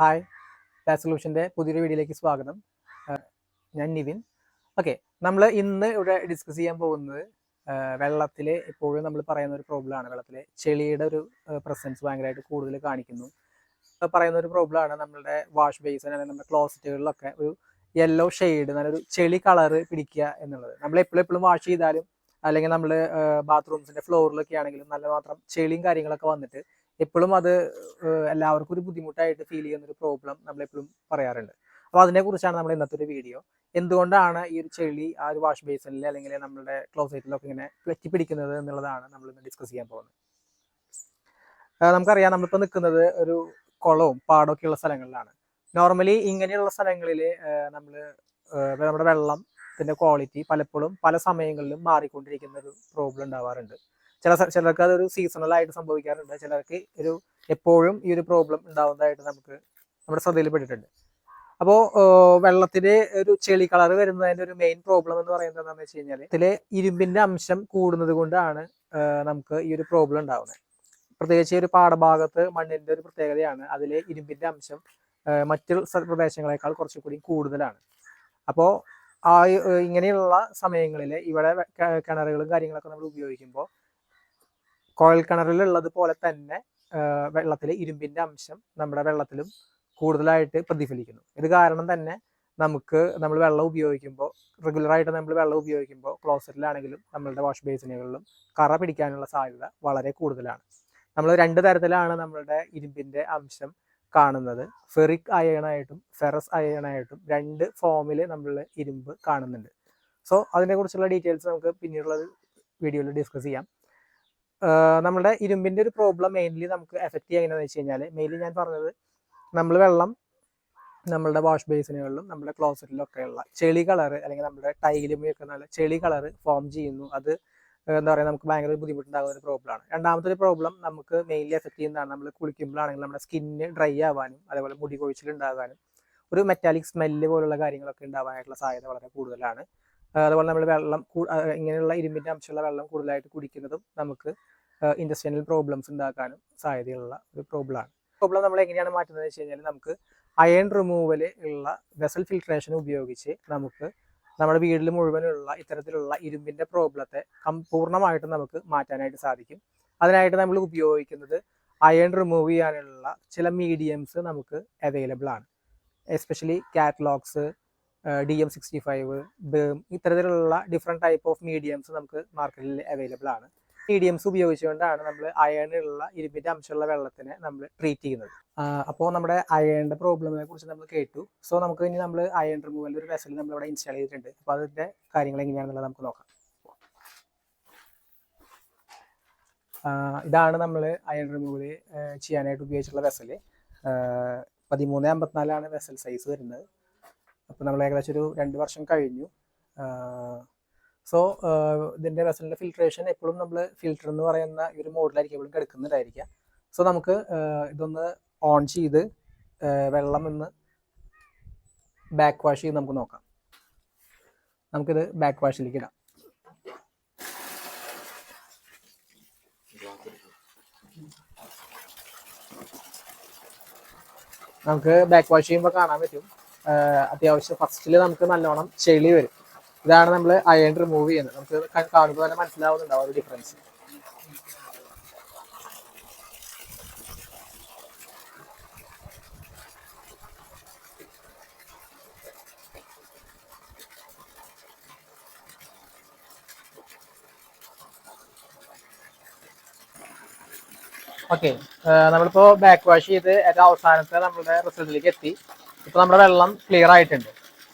Hi, lab സൊല്യൂഷൻ്റെ പുതിയൊരു വീഡിയോയിലേക്ക് സ്വാഗതം. ഞാൻ നിവിൻ. ഓക്കെ, നമ്മൾ ഇന്ന് ഇവിടെ ഡിസ്കസ് ചെയ്യാൻ പോകുന്നത് വെള്ളത്തിൽ എപ്പോഴും നമ്മൾ പറയുന്ന ഒരു പ്രോബ്ലമാണ്. വെള്ളത്തിൽ ചെളിയുടെ ഒരു പ്രസൻസ് ഭയങ്കരമായിട്ട് കൂടുതൽ കാണിക്കുന്നു. പറയുന്ന ഒരു പ്രോബ്ലമാണ് നമ്മളുടെ വാഷ് ബേസിൻ അല്ലെങ്കിൽ നമ്മുടെ ക്ലോസറ്റുകളിലൊക്കെ ഒരു യെല്ലോ ഷെയ്ഡ്, നല്ലൊരു ചെളി കളറ് പിടിക്കുക എന്നുള്ളത്. നമ്മൾ എപ്പോഴും വാഷ് ചെയ്താലും അല്ലെങ്കിൽ നമ്മൾ ബാത്റൂംസിൻ്റെ ഫ്ലോറിലൊക്കെ ആണെങ്കിലും നല്ല മാത്രം ചെളിയും കാര്യങ്ങളൊക്കെ വന്നിട്ട് എപ്പോഴും അത് എല്ലാവർക്കും ഒരു ബുദ്ധിമുട്ടായിട്ട് ഫീൽ ചെയ്യുന്ന ഒരു പ്രോബ്ലം നമ്മളെപ്പോഴും പറയാറുണ്ട്. അപ്പോൾ അതിനെക്കുറിച്ചാണ് നമ്മൾ ഇന്നത്തെ ഒരു വീഡിയോ. എന്തുകൊണ്ടാണ് ഈ ഒരു ചെളി ആ ഒരു വാഷ് ബേസിനിൽ അല്ലെങ്കിൽ നമ്മുടെ ക്ലോസറ്റിലൊക്കെ ഇങ്ങനെ പിടിക്കുന്നത് എന്നുള്ളതാണ് നമ്മൾ ഇന്ന് ഡിസ്കസ് ചെയ്യാൻ പോകുന്നത്. നമുക്കറിയാം, നമ്മളിപ്പോൾ നിൽക്കുന്നത് ഒരു കുളവും പാടമൊക്കെ ഉള്ള സ്ഥലങ്ങളിലാണ്. നോർമലി ഇങ്ങനെയുള്ള സ്ഥലങ്ങളിൽ നമ്മുടെ വെള്ളത്തിൻ്റെ ക്വാളിറ്റി പലപ്പോഴും പല സമയങ്ങളിലും മാറിക്കൊണ്ടിരിക്കുന്ന ഒരു പ്രോബ്ലം ഉണ്ടാവാറുണ്ട്. ചിലർക്ക് അതൊരു സീസണലായിട്ട് സംഭവിക്കാറുണ്ട്, ചിലർക്ക് എപ്പോഴും ഈ ഒരു പ്രോബ്ലം ഉണ്ടാവുന്നതായിട്ട് നമ്മുടെ ശ്രദ്ധയിൽപ്പെട്ടിട്ടുണ്ട്. അപ്പോൾ വെള്ളത്തിന് ഒരു ചെളി കളർ വരുന്നതിൻ്റെ ഒരു മെയിൻ പ്രോബ്ലം എന്ന് പറയുന്നത് എന്താണെന്ന് വെച്ച് കഴിഞ്ഞാൽ ഇതിലെ ഇരുമ്പിൻ്റെ അംശം കൂടുന്നത് കൊണ്ടാണ് നമുക്ക് ഈ ഒരു പ്രോബ്ലം ഉണ്ടാകുന്നത്. പ്രത്യേകിച്ച് ഒരു പാടഭാഗത്ത് മണ്ണിൻ്റെ ഒരു പ്രത്യേകതയാണ്, അതിൽ ഇരുമ്പിൻ്റെ അംശം മറ്റു പ്രദേശങ്ങളെക്കാൾ കുറച്ചും കൂടി കൂടുതലാണ്. അപ്പോൾ ഇങ്ങനെയുള്ള സമയങ്ങളിൽ ഇവിടെ കിണറുകളും കാര്യങ്ങളൊക്കെ നമ്മൾ ഉപയോഗിക്കുമ്പോൾ കുഴൽ കിണറിലുള്ളത് പോലെ തന്നെ വെള്ളത്തിലെ ഇരുമ്പിൻ്റെ അംശം നമ്മുടെ വെള്ളത്തിലും കൂടുതലായിട്ട് പ്രതിഫലിക്കുന്നു. ഇത് കാരണം തന്നെ നമ്മൾ വെള്ളം ഉപയോഗിക്കുമ്പോൾ റെഗുലറായിട്ട് നമ്മൾ വെള്ളം ഉപയോഗിക്കുമ്പോൾ ക്ലോസറ്റിലാണെങ്കിലും നമ്മളുടെ വാഷ് ബേസിനുകളിലും കറ പിടിക്കാനുള്ള സാധ്യത വളരെ കൂടുതലാണ്. നമ്മൾ രണ്ട് തരത്തിലാണ് നമ്മളുടെ ഇരുമ്പിൻ്റെ അംശം കാണുന്നത്. ഫെറിക് അയണായിട്ടും ഫെറസ് അയണായിട്ടും രണ്ട് ഫോമിൽ നമ്മൾ ഇരുമ്പ് കാണുന്നുണ്ട്. സോ അതിനെക്കുറിച്ചുള്ള ഡീറ്റെയിൽസ് നമുക്ക് പിന്നീടുള്ള വീഡിയോയിൽ ഡിസ്കസ് ചെയ്യാം. നമ്മുടെ ഇരുമ്പിൻ്റെ ഒരു പ്രോബ്ലം മെയിൻലി നമുക്ക് എഫക്റ്റ് ചെയ്യുക എങ്ങനെയാണെന്ന് വെച്ച് കഴിഞ്ഞാൽ, മെയിൻലി ഞാൻ പറഞ്ഞത് നമ്മൾ വെള്ളം നമ്മളുടെ വാഷ് ബേസിനുകളിലും നമ്മുടെ ക്ലോസറ്റിലൊക്കെയുള്ള ചെളി കളറ് അല്ലെങ്കിൽ നമ്മുടെ ടൈലുമൊക്കെ നല്ല ചെളി കളറ് ഫോം ചെയ്യുന്നു. അത് എന്താ പറയുക, നമുക്ക് ഭയങ്കര ബുദ്ധിമുട്ടുണ്ടാകുന്ന ഒരു പ്രോബ്ലമാണ്. രണ്ടാമത്തെ ഒരു പ്രോബ്ലം നമുക്ക് മെയിൻലി എഫക്റ്റ് ചെയ്യുന്നതാണ്, നമ്മൾ കുളിക്കുമ്പോഴാണെങ്കിൽ നമ്മുടെ സ്കിന്ന് ഡ്രൈ ആവാനും അതേപോലെ മുടി കൊഴിച്ചിലുണ്ടാകാനും ഒരു മെറ്റാലിക് സ്മെല്ല് പോലുള്ള കാര്യങ്ങളൊക്കെ ഉണ്ടാവാനായിട്ടുള്ള സാധ്യത വളരെ കൂടുതലാണ്. അതുപോലെ നമ്മൾ വെള്ളം ഇങ്ങനെയുള്ള ഇരുമ്പിൻ്റെ അംശമുള്ള വെള്ളം കൂടുതലായിട്ട് കുടിക്കുന്നതും നമുക്ക് ഇൻറ്റസ്റ്റൈനൽ പ്രോബ്ലംസ് ഉണ്ടാക്കാനും സാധ്യതയുള്ള ഒരു പ്രോബ്ലമാണ്. പ്രോബ്ലം നമ്മൾ എങ്ങനെയാണ് മാറ്റുന്നത് വെച്ച് കഴിഞ്ഞാൽ, നമുക്ക് അയൺ റിമൂവൽ ഉള്ള വെസൽ ഫിൽട്രേഷൻ ഉപയോഗിച്ച് നമുക്ക് നമ്മുടെ വീട്ടിൽ മുഴുവനുള്ള ഇത്തരത്തിലുള്ള ഇരുമ്പിൻ്റെ പ്രോബ്ലത്തെ പൂർണ്ണമായിട്ടും നമുക്ക് മാറ്റാനായിട്ട് സാധിക്കും. അതിനായിട്ട് നമ്മൾ ഉപയോഗിക്കുന്നത് അയൺ റിമൂവ് ചെയ്യാനുള്ള ചില മീഡിയംസ് നമുക്ക് അവൈലബിൾ ആണ്. എസ്പെഷ്യലി കാറ്റലോഗ്സ്, DM65, ബേം, ഇത്തരത്തിലുള്ള ഡിഫറെൻറ്റ് ടൈപ്പ് ഓഫ് മീഡിയംസ് നമുക്ക് മാർക്കറ്റിൽ അവൈലബിൾ ആണ്. മീഡിയംസ് ഉപയോഗിച്ചുകൊണ്ടാണ് നമ്മൾ അയണിലുള്ള ഇരുമ്പിൻ്റെ അംശമുള്ള വെള്ളത്തിനെ നമ്മൾ ട്രീറ്റ് ചെയ്യുന്നത്. അപ്പോൾ നമ്മുടെ അയണിൻ്റെ പ്രോബ്ലമിനെ കുറിച്ച് നമ്മൾ കേട്ടു. സോ നമുക്ക് ഇനി നമ്മൾ അയൺ റിമൂവലിൻ്റെ ഒരു വെസൽ നമ്മളിവിടെ ഇൻസ്റ്റാൾ ചെയ്തിട്ടുണ്ട്. അപ്പോൾ അതിൻ്റെ കാര്യങ്ങൾ എങ്ങനെയാണെന്നുള്ളത് നമുക്ക് നോക്കാം. ഇതാണ് നമ്മൾ അയൺ റിമൂവൽ ചെയ്യാനായിട്ട് ഉപയോഗിച്ചിട്ടുള്ള വെസൽ. 1354 വെസൽ സൈസ് വരുന്നത്. അപ്പോൾ നമ്മൾ ഏകദേശം ഒരു 2 വർഷം കഴിഞ്ഞു. സോ ഇതിൻ്റെ വെസലിൻ്റെ ഫിൽട്രേഷൻ എപ്പോഴും നമ്മൾ ഫിൽറ്റർ എന്ന് പറയുന്ന ഈ ഒരു മോഡിലായിരിക്കും എപ്പോഴും കിടക്കുന്നുണ്ടായിരിക്കുക. സോ നമുക്ക് ഇതൊന്ന് ഓൺ ചെയ്ത് വെള്ളം ഒന്ന് ബാക്ക് വാഷ് ചെയ്ത് നമുക്ക് നോക്കാം. നമുക്കിത് ബാക്ക് വാഷിലേക്ക് ഇടാം. നമുക്ക് ബാക്ക് വാഷ് ചെയ്യുമ്പോൾ കാണാൻ പറ്റും, അത്യാവശ്യം ഫസ്റ്റിൽ നമുക്ക് നല്ലോണം ചെളി വരും. ഇതാണ് നമ്മൾ അയൺ റിമൂവ് ചെയ്യുന്നത്. നമുക്ക് കാണുമ്പോൾ തന്നെ മനസ്സിലാവുന്നുണ്ടാവും ഒരു ഡിഫറൻസ്. ഓക്കെ, നമ്മളിപ്പോൾ ബാക്ക് വാഷ് ചെയ്ത് ഏറ്റവും അവസാനത്തെ നമ്മളുടെ റിസൾട്ടിലേക്ക് എത്തി. ഇപ്പോൾ നമ്മുടെ വെള്ളം ക്ലിയർ ആയിട്ടുണ്ട്.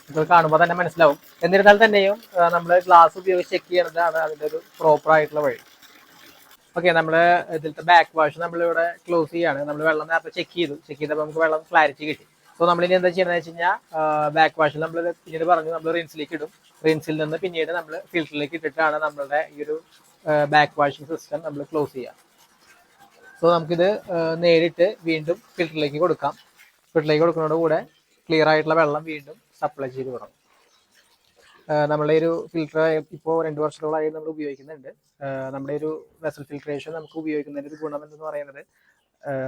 ഇപ്പോൾ കാണുമ്പോൾ തന്നെ മനസ്സിലാവും. എന്നിരുന്നാൽ തന്നെയും നമ്മൾ ഗ്ലാസ് ഉപയോഗിച്ച് ചെക്ക് ചെയ്യുന്നതാണ് അതിൻ്റെ ഒരു പ്രോപ്പർ ആയിട്ടുള്ള വഴി. ഓക്കെ, നമ്മൾ ഇതിലത്തെ ബാക്ക് വാഷ് നമ്മളിവിടെ ക്ലോസ് ചെയ്യാണ്. നമ്മൾ വെള്ളം നേരത്തെ ചെക്ക് ചെയ്തപ്പോൾ നമുക്ക് വെള്ളം ക്ലാരിറ്റി കിട്ടി. സോ നമ്മളിനി എന്താ ചെയ്യുന്നത് വെച്ച് കഴിഞ്ഞാൽ, ബാക്ക് വാഷിൽ നമ്മൾ പിന്നീട് പറഞ്ഞു നമ്മൾ റിൻസിലേക്ക് ഇടും. റിൻസിൽ നിന്ന് പിന്നീട് നമ്മൾ ഫിൽറ്ററിലേക്ക് ഇട്ടിട്ടാണ് നമ്മളുടെ ഈ ഒരു ബാക്ക് വാഷിംഗ് സിസ്റ്റം നമ്മൾ ക്ലോസ് ചെയ്യുക. സോ നമുക്കിത് നേരിട്ട് വീണ്ടും ഫിൽറ്ററിലേക്ക് കൊടുക്കാം. ഫിൽറ്ററിലേക്ക് കൊടുക്കുന്നതോടുകൂടെ ക്ലിയർ ആയിട്ടുള്ള വെള്ളം വീണ്ടും സപ്ലൈ ചെയ്ത് തുടങ്ങും. നമ്മുടെ ഒരു ഫിൽറ്റർ ഇപ്പോൾ 2 വർഷത്തോളമായി നമ്മൾ ഉപയോഗിക്കുന്നുണ്ട്. നമ്മുടെ ഒരു വെസൽ ഫിൽട്രേഷൻ നമുക്ക് ഉപയോഗിക്കുന്നതിൻ്റെ ഒരു ഗുണം എന്തെന്ന് പറയുന്നത്,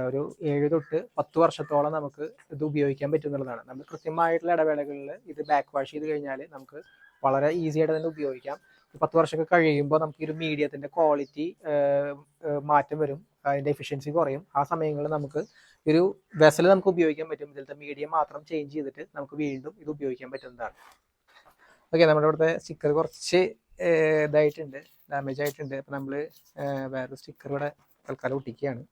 ഒരു 7 തൊട്ട് 10 വർഷത്തോളം നമുക്ക് ഇത് ഉപയോഗിക്കാൻ പറ്റും എന്നുള്ളതാണ്. നമ്മൾ കൃത്യമായിട്ടുള്ള ഇടവേളകളിൽ ഇത് ബാക്ക് വാഷ് ചെയ്ത് കഴിഞ്ഞാൽ നമുക്ക് വളരെ ഈസി ആയിട്ട് തന്നെ ഉപയോഗിക്കാം. 10 വർഷമൊക്കെ കഴിയുമ്പോൾ നമുക്ക് ഈ ഒരു മീഡിയത്തിന്റെ ക്വാളിറ്റി മാറ്റം വരും, അതിന്റെ എഫിഷ്യൻസി കുറയും. ആ സമയങ്ങളിൽ നമുക്ക് ഒരു വെസൽ നമുക്ക് ഉപയോഗിക്കാൻ പറ്റും. ഇതിലത്തെ മീഡിയം മാത്രം ചേഞ്ച് ചെയ്തിട്ട് നമുക്ക് വീണ്ടും ഇത് ഉപയോഗിക്കാൻ പറ്റുന്നതാണ്. ഓക്കെ, നമ്മുടെ ഇവിടുത്തെ സ്റ്റിക്കർ കുറച്ച് ഇതായിട്ടുണ്ട്, ഡാമേജ് ആയിട്ടുണ്ട്. അപ്പം നമ്മൾ വേറൊരു സ്റ്റിക്കർ ഇവിടെ തൽക്കാലം ഒട്ടിക്കുകയാണ്.